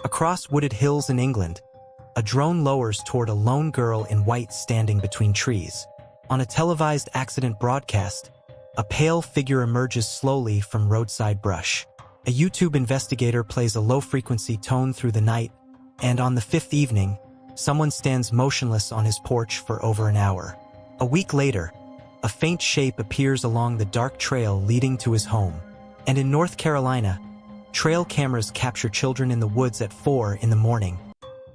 Across wooded hills in England, a drone lowers toward a lone girl in white standing between trees. On a televised accident broadcast, a pale figure emerges slowly from roadside brush. A YouTube investigator plays a low-frequency tone through the night, and on the fifth evening, someone stands motionless on his porch for over an hour. A week later, a faint shape appears along the dark trail leading to his home. And in North Carolina, trail cameras capture children in the woods at 4 in the morning,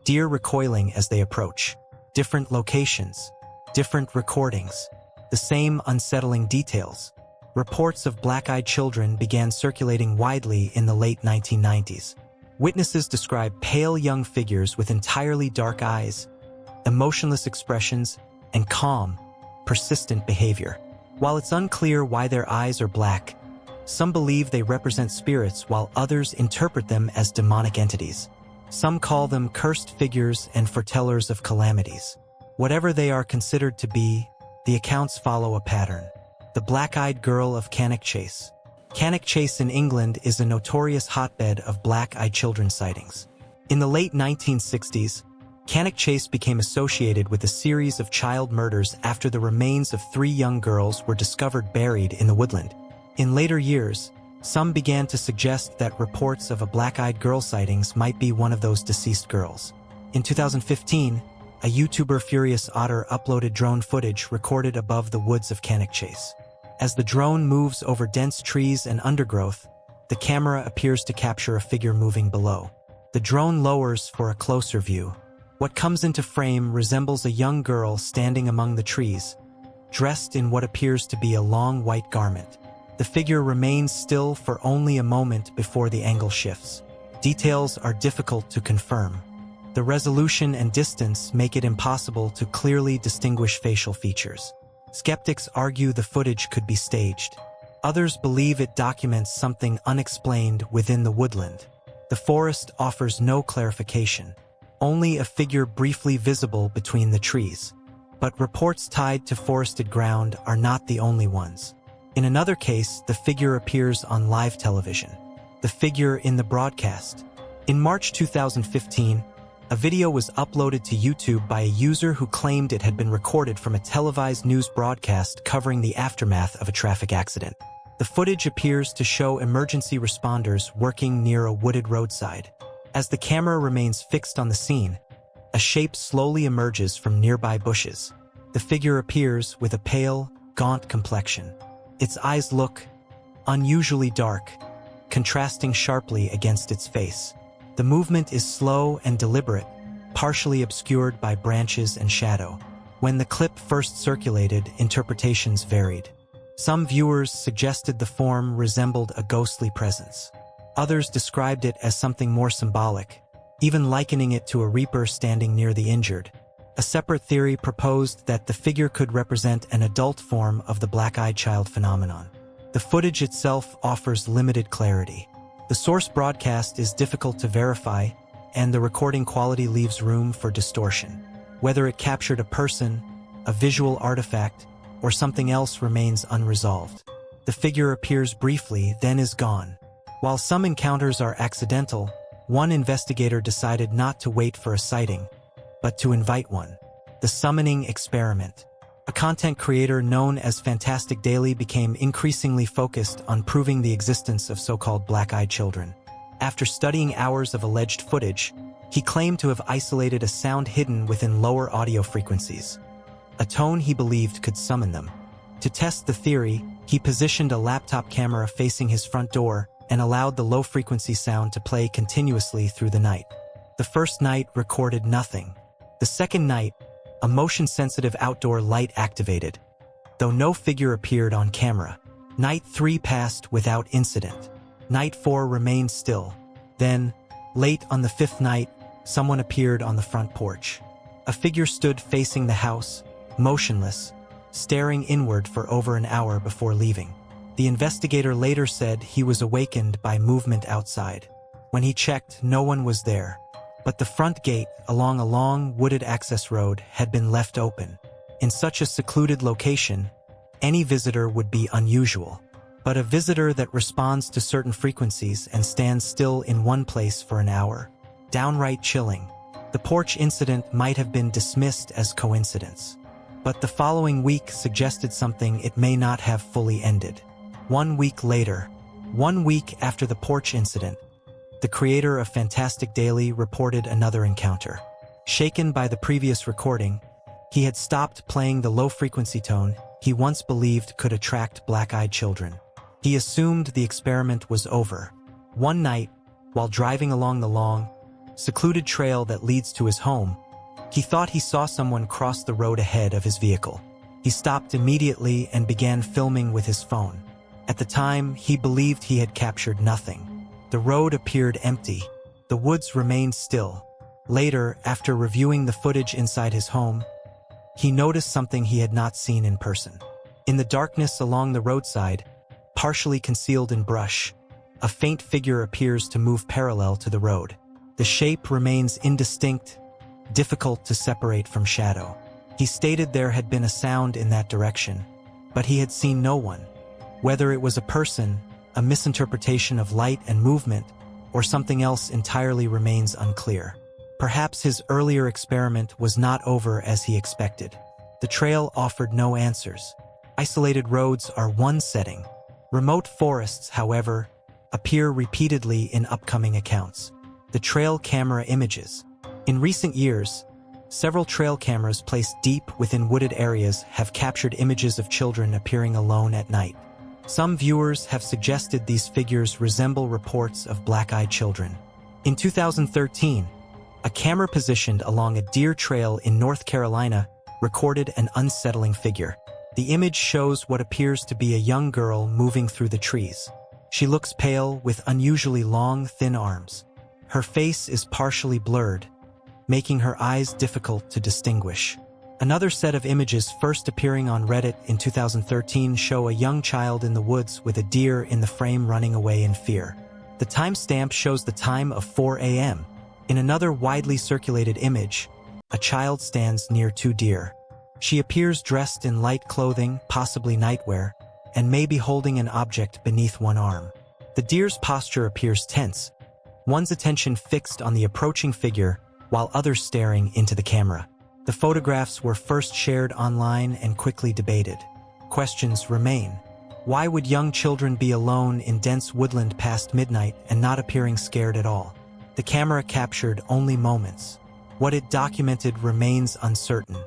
deer recoiling as they approach. Different locations, different recordings, the same unsettling details. Reports of black-eyed children began circulating widely in the late 1990s. Witnesses describe pale young figures with entirely dark eyes, emotionless expressions, and calm, persistent behavior. While it's unclear why their eyes are black, some believe they represent spirits while others interpret them as demonic entities. Some call them cursed figures and foretellers of calamities. Whatever they are considered to be, the accounts follow a pattern. The black-eyed girl of Canic Chase. Canic Chase in England is a notorious hotbed of black-eyed children sightings. In the late 1960s, Canic Chase became associated with a series of child murders after the remains of 3 young girls were discovered buried in the woodland. In later years, some began to suggest that reports of a black-eyed girl sightings might be one of those deceased girls. In 2015, a YouTuber Furious Otter uploaded drone footage recorded above the woods of Canic Chase. As the drone moves over dense trees and undergrowth, the camera appears to capture a figure moving below. The drone lowers for a closer view. What comes into frame resembles a young girl standing among the trees, dressed in what appears to be a long white garment. The figure remains still for only a moment before the angle shifts. Details are difficult to confirm. The resolution and distance make it impossible to clearly distinguish facial features. Skeptics argue the footage could be staged. Others believe it documents something unexplained within the woodland. The forest offers no clarification, only a figure briefly visible between the trees. But reports tied to forested ground are not the only ones. In another case, the figure appears on live television. The figure in the broadcast. In March 2015, a video was uploaded to YouTube by a user who claimed it had been recorded from a televised news broadcast covering the aftermath of a traffic accident. The footage appears to show emergency responders working near a wooded roadside. As the camera remains fixed on the scene, a shape slowly emerges from nearby bushes. The figure appears with a pale, gaunt complexion. Its eyes look unusually dark, contrasting sharply against its face. The movement is slow and deliberate, partially obscured by branches and shadow. When the clip first circulated, interpretations varied. Some viewers suggested the form resembled a ghostly presence. Others described it as something more symbolic, even likening it to a reaper standing near the injured. A separate theory proposed that the figure could represent an adult form of the black-eyed child phenomenon. The footage itself offers limited clarity. The source broadcast is difficult to verify, and the recording quality leaves room for distortion. Whether it captured a person, a visual artifact, or something else remains unresolved. The figure appears briefly, then is gone. While some encounters are accidental, one investigator decided not to wait for a sighting, but to invite one. The summoning experiment. A content creator known as Fantastic Daily became increasingly focused on proving the existence of so-called black-eyed children. After studying hours of alleged footage, he claimed to have isolated a sound hidden within lower audio frequencies, a tone he believed could summon them. To test the theory, he positioned a laptop camera facing his front door and allowed the low-frequency sound to play continuously through the night. The first night recorded nothing. The second night, a motion-sensitive outdoor light activated, though no figure appeared on camera. Night 3 passed without incident. Night 4 remained still. Then, late on the 5th night, someone appeared on the front porch. A figure stood facing the house, motionless, staring inward for over an hour before leaving. The investigator later said he was awakened by movement outside. When he checked, no one was there. But the front gate, along a long, wooded access road, had been left open. In such a secluded location, any visitor would be unusual. But a visitor that responds to certain frequencies and stands still in one place for an hour, downright chilling. The porch incident might have been dismissed as coincidence. But the following week suggested something it may not have fully ended. 1 week later, 1 week after the porch incident, the creator of Fantastic Daily reported another encounter. Shaken by the previous recording, he had stopped playing the low-frequency tone he once believed could attract black-eyed children. He assumed the experiment was over. One night, while driving along the long, secluded trail that leads to his home, he thought he saw someone cross the road ahead of his vehicle. He stopped immediately and began filming with his phone. At the time, he believed he had captured nothing. The road appeared empty. The woods remained still. Later, after reviewing the footage inside his home, he noticed something he had not seen in person. In the darkness along the roadside, partially concealed in brush, a faint figure appears to move parallel to the road. The shape remains indistinct, difficult to separate from shadow. He stated there had been a sound in that direction, but he had seen no one. Whether it was a person, a misinterpretation of light and movement, or something else entirely remains unclear. Perhaps his earlier experiment was not over as he expected. The trail offered no answers. Isolated roads are one setting. Remote forests, however, appear repeatedly in upcoming accounts. The trail camera images. In recent years, several trail cameras placed deep within wooded areas have captured images of children appearing alone at night. Some viewers have suggested these figures resemble reports of black-eyed children. In 2013, a camera positioned along a deer trail in North Carolina recorded an unsettling figure. The image shows what appears to be a young girl moving through the trees. She looks pale with unusually long, thin arms. Her face is partially blurred, making her eyes difficult to distinguish. Another set of images first appearing on Reddit in 2013 show a young child in the woods with a deer in the frame running away in fear. The timestamp shows the time of 4 a.m. In another widely circulated image, a child stands near two deer. She appears dressed in light clothing, possibly nightwear, and may be holding an object beneath one arm. The deer's posture appears tense, one's attention fixed on the approaching figure while others staring into the camera. The photographs were first shared online and quickly debated. Questions remain. Why would young children be alone in dense woodland past midnight and not appearing scared at all? The camera captured only moments. What it documented remains uncertain.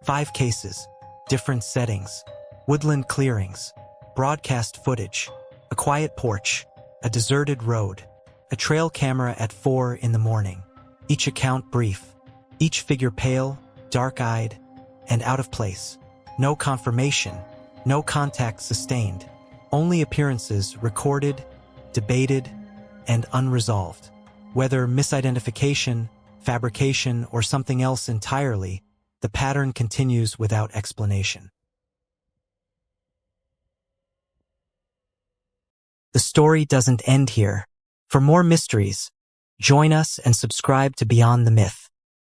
5 cases, different settings, woodland clearings, broadcast footage, a quiet porch, a deserted road, a trail camera at 4 in the morning. Each account brief, each figure pale, dark-eyed, and out of place. No confirmation, no contact sustained, only appearances recorded, debated, and unresolved. Whether misidentification, fabrication, or something else entirely, the pattern continues without explanation. The story doesn't end here. For more mysteries, join us and subscribe to Beyond the Myth.